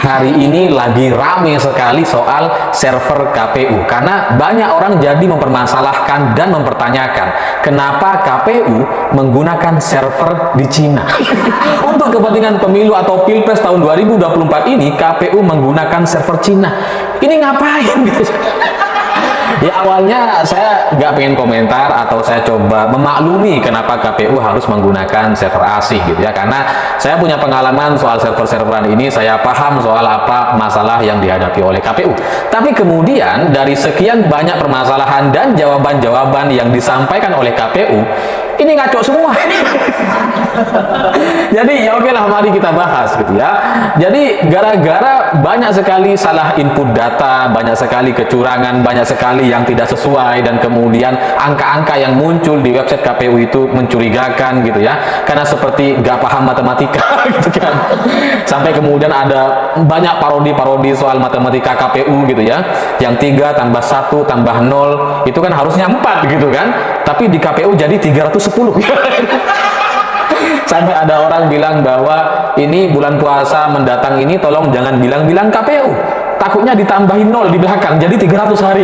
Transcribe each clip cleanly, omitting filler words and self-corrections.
hari ini lagi rame sekali soal server KPU, karena banyak orang jadi mempermasalahkan dan mempertanyakan kenapa KPU menggunakan server di Cina. Untuk kepentingan pemilu atau pilpres tahun 2024 ini, KPU menggunakan server Cina. Ini ngapain gitu? Ya awalnya saya nggak pengen komentar atau saya coba memaklumi kenapa KPU harus menggunakan server asing gitu ya, karena saya punya pengalaman soal server-serveran ini, saya paham soal apa masalah yang dihadapi oleh KPU. Tapi kemudian dari sekian banyak permasalahan dan jawaban-jawaban yang disampaikan oleh KPU, ini ngaco semua. Jadi ya oke lah, mari kita bahas gitu ya. Jadi gara-gara banyak sekali salah input data, banyak sekali kecurangan, banyak sekali yang tidak sesuai, dan kemudian angka-angka yang muncul di website KPU itu mencurigakan gitu ya, karena seperti gak paham matematika gitu kan. Sampai kemudian ada banyak parodi-parodi soal matematika KPU gitu ya, yang 3 tambah 1 tambah 0 itu kan harusnya 4 gitu kan, tapi di KPU jadi 310. Sampai ada orang bilang bahwa ini bulan puasa mendatang ini tolong jangan bilang-bilang KPU, takutnya ditambahin 0 di belakang jadi 300 hari.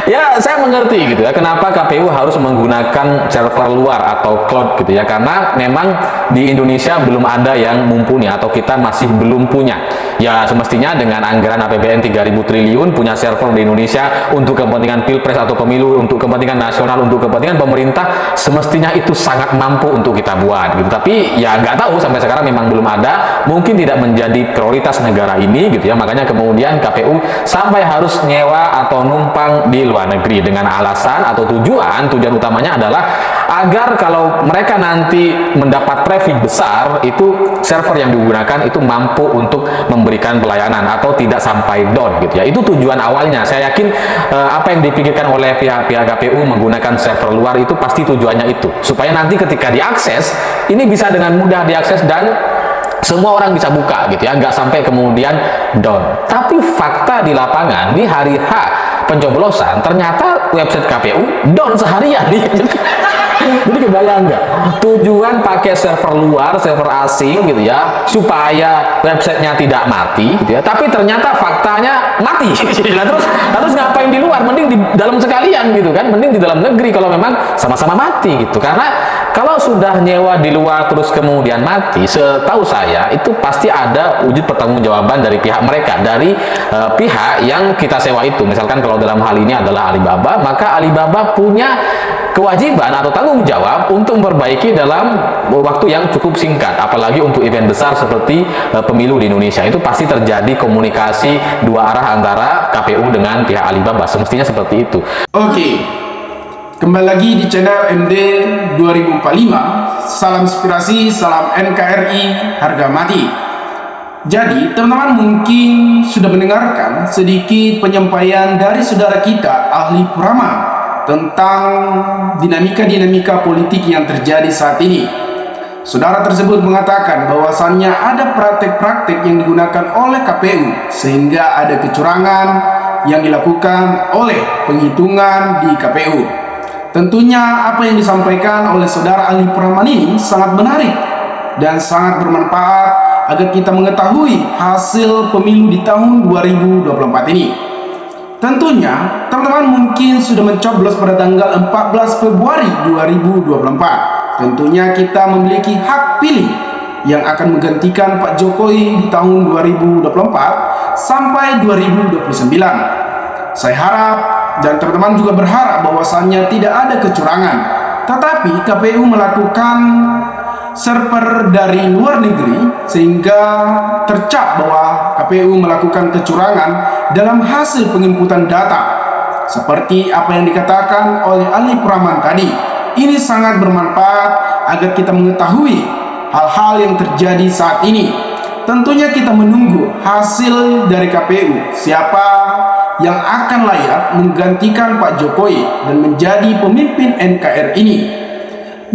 Ya saya mengerti gitu ya kenapa KPU harus menggunakan server luar atau cloud gitu ya, karena memang di Indonesia belum ada yang mumpuni atau kita masih belum punya. Ya semestinya dengan anggaran APBN 3.000 triliun punya server di Indonesia untuk kepentingan pilpres atau pemilu, untuk kepentingan nasional, untuk kepentingan pemerintah, semestinya itu sangat mampu untuk kita buat gitu. Tapi ya nggak tahu, sampai sekarang memang belum ada, mungkin tidak menjadi prioritas negara ini gitu ya, makanya kemudian KPU sampai harus nyewa atau numpang di luar negeri dengan alasan atau tujuan utamanya adalah agar kalau mereka nanti mendapat traffic besar, itu server yang digunakan itu mampu untuk memberikan pelayanan atau tidak sampai down gitu ya. Itu tujuan awalnya. Saya yakin apa yang dipikirkan oleh pihak-pihak KPU menggunakan server luar itu pasti tujuannya itu, supaya nanti ketika diakses ini bisa dengan mudah diakses dan semua orang bisa buka gitu ya, nggak sampai kemudian down. Tapi fakta di lapangan di hari H pencoblosan ternyata website KPU down seharian nih. Jadi kebayang nggak tujuan pakai server luar, server asing gitu ya, supaya websitenya tidak mati gitu ya, tapi ternyata faktanya mati. Nah, terus ngapain di luar, mending di dalam sekalian gitu kan, mending di dalam negeri kalau memang sama-sama mati gitu. Karena kalau sudah nyewa di luar terus kemudian mati, setahu saya itu pasti ada wujud pertanggungjawaban dari pihak mereka, dari pihak yang kita sewa itu. Misalkan kalau dalam hal ini adalah Alibaba, maka Alibaba punya kewajiban atau tanggung jawab untuk memperbaiki dalam waktu yang cukup singkat, apalagi untuk event besar seperti pemilu di Indonesia. Itu pasti terjadi komunikasi dua arah antara KPU dengan pihak Alibaba, semestinya seperti itu. Oke, kembali lagi di channel MD 2045. Salam inspirasi, salam NKRI, harga mati. Jadi teman-teman mungkin sudah mendengarkan sedikit penyampaian dari saudara kita Ahli Purama tentang dinamika-dinamika politik yang terjadi saat ini. Saudara tersebut mengatakan bahwasannya ada praktek-praktek yang digunakan oleh KPU sehingga ada kecurangan yang dilakukan oleh penghitungan di KPU. Tentunya apa yang disampaikan oleh saudara Ahli Purama ini sangat menarik dan sangat bermanfaat agar kita mengetahui hasil pemilu di tahun 2024 ini. Tentunya teman-teman mungkin sudah mencoblos pada tanggal 14 Februari 2024. Tentunya kita memiliki hak pilih yang akan menggantikan Pak Jokowi di tahun 2024 sampai 2029. Saya harap dan teman-teman juga berharap bahwasannya tidak ada kecurangan. Tetapi KPU melakukan server dari luar negeri sehingga tercap bahwa KPU melakukan kecurangan dalam hasil penginputan data seperti apa yang dikatakan oleh Ahli Purama tadi. Ini sangat bermanfaat agar kita mengetahui hal-hal yang terjadi saat ini. Tentunya kita menunggu hasil dari KPU, siapa yang akan layak menggantikan Pak Jokowi dan menjadi pemimpin NKRI ini.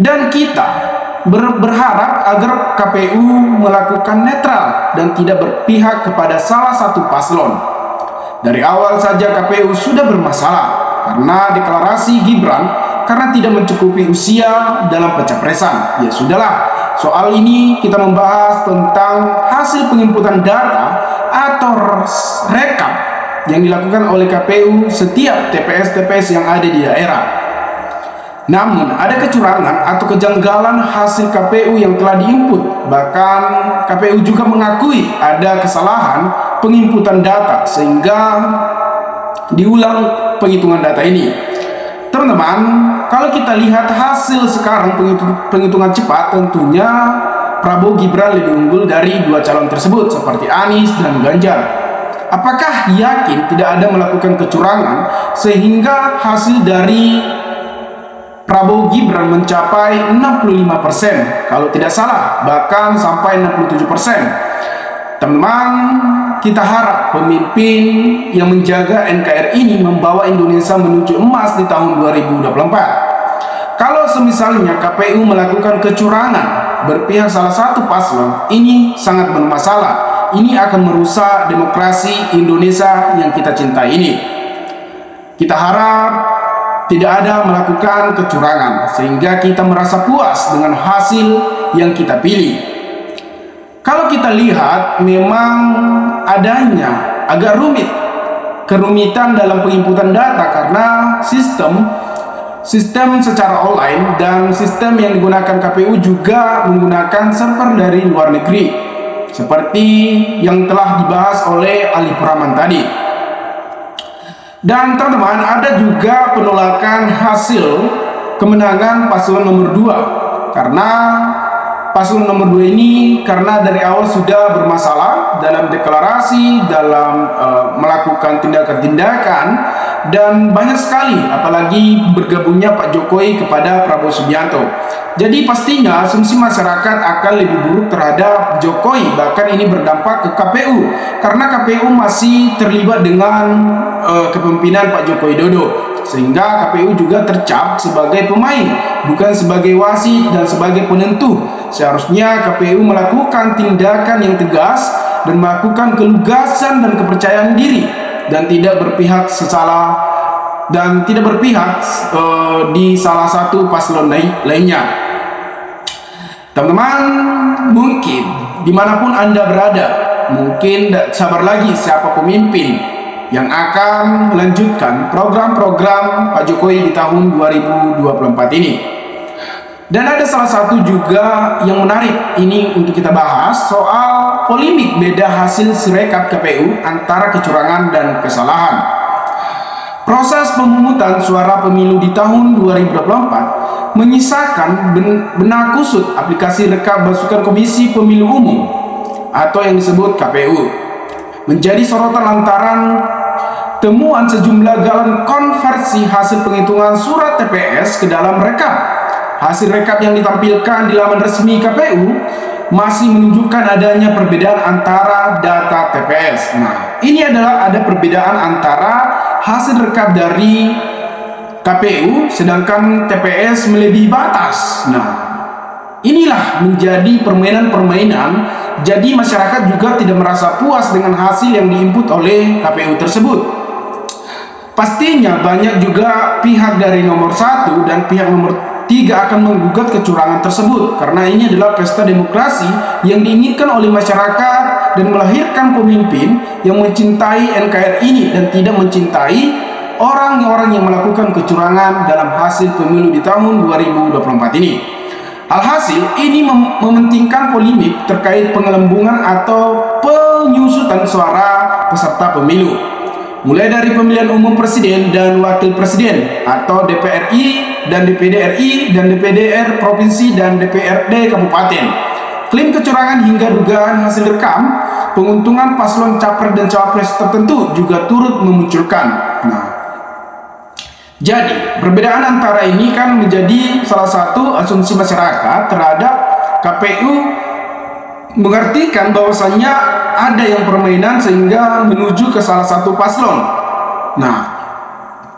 Dan kita berharap agar KPU melakukan netral dan tidak berpihak kepada salah satu paslon. Dari awal saja KPU sudah bermasalah karena deklarasi Gibran karena tidak mencukupi usia dalam pencapresan. Ya sudahlah, Soal ini kita membahas tentang hasil penginputan data atau rekap yang dilakukan oleh KPU setiap TPS-TPS yang ada di daerah. Namun, ada kecurangan atau kejanggalan hasil KPU yang telah diinput. Bahkan, KPU juga mengakui ada kesalahan penginputan data sehingga diulang penghitungan data ini. Teman-teman, kalau kita lihat hasil sekarang penghitungan cepat, tentunya Prabowo Gibran lebih unggul dari dua calon tersebut seperti Anies dan Ganjar. Apakah yakin tidak ada melakukan kecurangan sehingga hasil dari Prabowo Gibran mencapai 65%, kalau tidak salah bahkan sampai 67%. Teman-teman, kita harap pemimpin yang menjaga NKRI ini membawa Indonesia menuju emas di tahun 2024. Kalau semisalnya KPU melakukan kecurangan berpihak salah satu paslon, ini sangat bermasalah. Ini akan merusak demokrasi Indonesia yang kita cintai ini. Kita harap tidak ada melakukan kecurangan sehingga kita merasa puas dengan hasil yang kita pilih. Kalau kita lihat, memang adanya agak kerumitan dalam penginputan data karena sistem secara online dan sistem yang digunakan KPU juga menggunakan server dari luar negeri seperti yang telah dibahas oleh Ali Praman tadi. Dan teman-teman, ada juga penolakan hasil kemenangan paslon nomor 2 karena paslon nomor 2 ini karena dari awal sudah bermasalah dalam deklarasi, dalam melakukan tindakan-tindakan, dan banyak sekali apalagi bergabungnya Pak Jokowi kepada Prabowo Subianto. Jadi pastinya asumsi masyarakat akan lebih buruk terhadap Jokowi, bahkan ini berdampak ke KPU karena KPU masih terlibat dengan kepemimpinan Pak Joko Widodo, sehingga KPU juga tercap sebagai pemain bukan sebagai wasit dan sebagai penentu. Seharusnya KPU melakukan tindakan yang tegas dan melakukan kelugasan dan kepercayaan diri dan tidak berpihak di salah satu paslon lainnya. Teman-teman, mungkin dimanapun Anda berada, mungkin tidak sabar lagi siapa pemimpin yang akan melanjutkan program-program Pak Jokowi di tahun 2024 ini. Dan ada salah satu juga yang menarik ini untuk kita bahas soal polemik beda hasil sirekap KPU antara kecurangan dan kesalahan. Proses pemungutan suara pemilu di tahun 2024 menyisakan benang kusut aplikasi rekap basukan Komisi Pemilu Umum atau yang disebut KPU. Menjadi sorotan lantaran temuan sejumlah galon konversi hasil penghitungan surat TPS ke dalam rekap. Hasil rekap yang ditampilkan di laman resmi KPU masih menunjukkan adanya perbedaan antara data TPS. Nah, ini adalah ada perbedaan antara hasil rekap dari KPU sedangkan TPS melebihi batas. Nah, inilah menjadi permainan-permainan. Jadi masyarakat juga tidak merasa puas dengan hasil yang diinput oleh KPU tersebut. Pastinya banyak juga pihak dari nomor 1 dan pihak nomor 3 akan menggugat kecurangan tersebut karena ini adalah pesta demokrasi yang diinginkan oleh masyarakat dan melahirkan pemimpin yang mencintai NKRI ini dan tidak mencintai orang-orang yang melakukan kecurangan dalam hasil pemilu di tahun 2024 ini. Alhasil, ini mementingkan polemik terkait penggelembungan atau penyusutan suara peserta pemilu. Mulai dari pemilihan umum presiden dan wakil presiden atau DPR RI dan DPD RI dan DPD R provinsi dan DPRD kabupaten. Klaim kecurangan hingga dugaan hasil rekam penguntungan paslon capres dan cawapres tertentu juga turut memunculkan. Nah, jadi perbedaan antara ini kan menjadi salah satu asumsi masyarakat terhadap KPU mengartikan bahwasannya ada yang permainan sehingga menuju ke salah satu paslon. Nah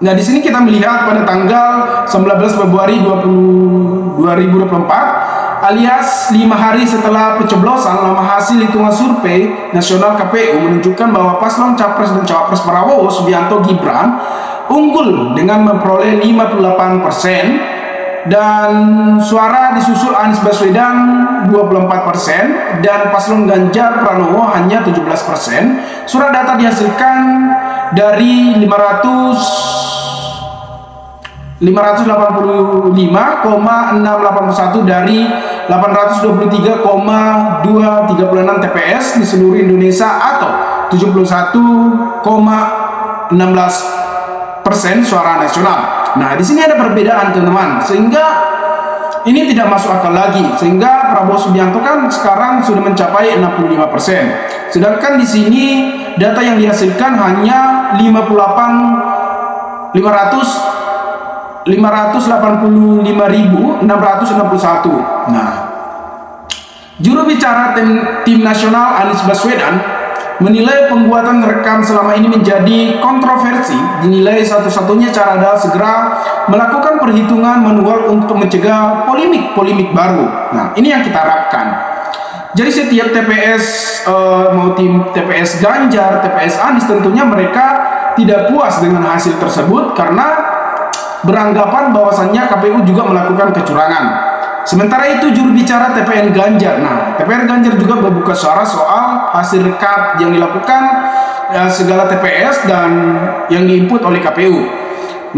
di sini kita melihat pada tanggal 19 Februari 2024 alias 5 hari setelah pencoblosan, lama hasil hitungan survei nasional KPU menunjukkan bahwa paslon capres dan cawapres Prabowo Subianto Gibran unggul dengan memperoleh 58% dan suara disusul Anies Baswedan 24% dan paslon Ganjar Pranowo hanya 17%. Surat data dihasilkan dari 585,681 dari 823,236 TPS di seluruh Indonesia atau 71,16% suara nasional. Nah, di sini ada perbedaan teman-teman, sehingga ini tidak masuk akal lagi. Sehingga Prabowo Subianto kan sekarang sudah mencapai 65%. Sedangkan di sini data yang dihasilkan hanya 585.661. Nah, juru bicara tim nasional Anies Baswedan menilai pembuatan rekam selama ini menjadi kontroversi. Dinilai satu-satunya cara adalah segera melakukan perhitungan manual untuk mencegah polemik baru. Nah, ini yang kita harapkan. Jadi setiap TPS mau tim TPS Ganjar, TPS Anies, tentunya mereka tidak puas dengan hasil tersebut karena beranggapan bahwasannya KPU juga melakukan kecurangan. Sementara itu juru bicara TPN Ganjar, TPN Ganjar juga berbuka suara soal hasil rekap yang dilakukan segala TPS dan yang diinput oleh KPU.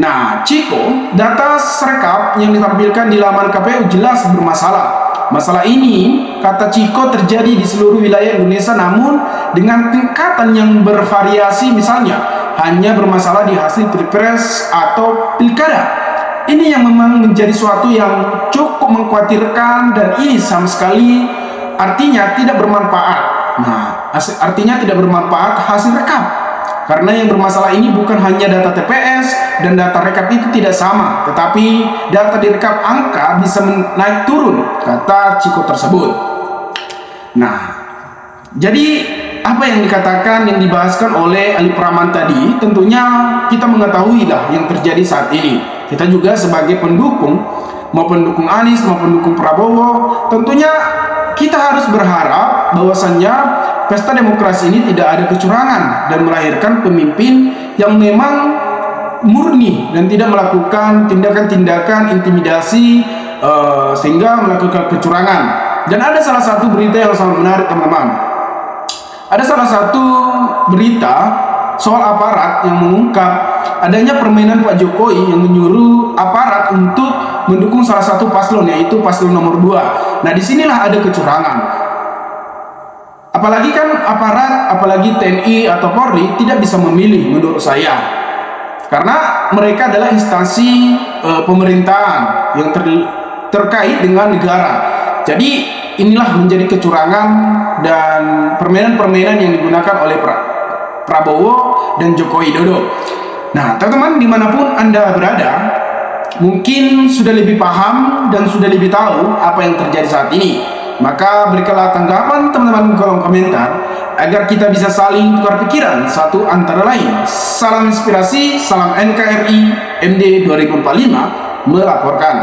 Nah, Ciko, data rekap yang ditampilkan di laman KPU jelas bermasalah. Masalah ini, kata Ciko, terjadi di seluruh wilayah Indonesia, namun dengan tingkatan yang bervariasi. Misalnya, hanya bermasalah di hasil pilpres atau pilkada. Ini yang memang menjadi suatu yang cukup mengkhawatirkan, dan ini sama sekali artinya tidak bermanfaat. Nah, artinya tidak bermanfaat hasil rekap. Karena yang bermasalah ini bukan hanya data TPS dan data rekap itu tidak sama, tetapi data direkap angka bisa naik turun, kata Ciko tersebut. Nah, jadi apa yang dikatakan, yang dibahaskan oleh Ali Praman tadi, tentunya kita mengetahui lah yang terjadi saat ini. Kita juga sebagai pendukung, mau pendukung Anies, mau pendukung Prabowo, tentunya kita harus berharap bahwasannya pesta demokrasi ini tidak ada kecurangan dan melahirkan pemimpin yang memang murni dan tidak melakukan tindakan-tindakan intimidasi sehingga melakukan kecurangan. Dan ada salah satu berita yang sangat menarik, teman-teman. Ada salah satu berita soal aparat yang mengungkap adanya permainan Pak Jokowi yang menyuruh aparat untuk mendukung salah satu paslon, yaitu paslon nomor 2. Nah, disinilah ada kecurangan. Apalagi kan aparat, apalagi TNI atau Polri tidak bisa memilih menurut saya. Karena mereka adalah instansi pemerintahan yang terkait dengan negara. Jadi inilah menjadi kecurangan dan permainan-permainan yang digunakan oleh Prabowo dan Joko Widodo. Nah, teman-teman, dimanapun Anda berada, mungkin sudah lebih paham dan sudah lebih tahu apa yang terjadi saat ini. Maka berikanlah tanggapan teman-teman di kolom komentar agar kita bisa saling tukar pikiran satu antara lain. Salam inspirasi, salam NKRI, MD 2045 melaporkan.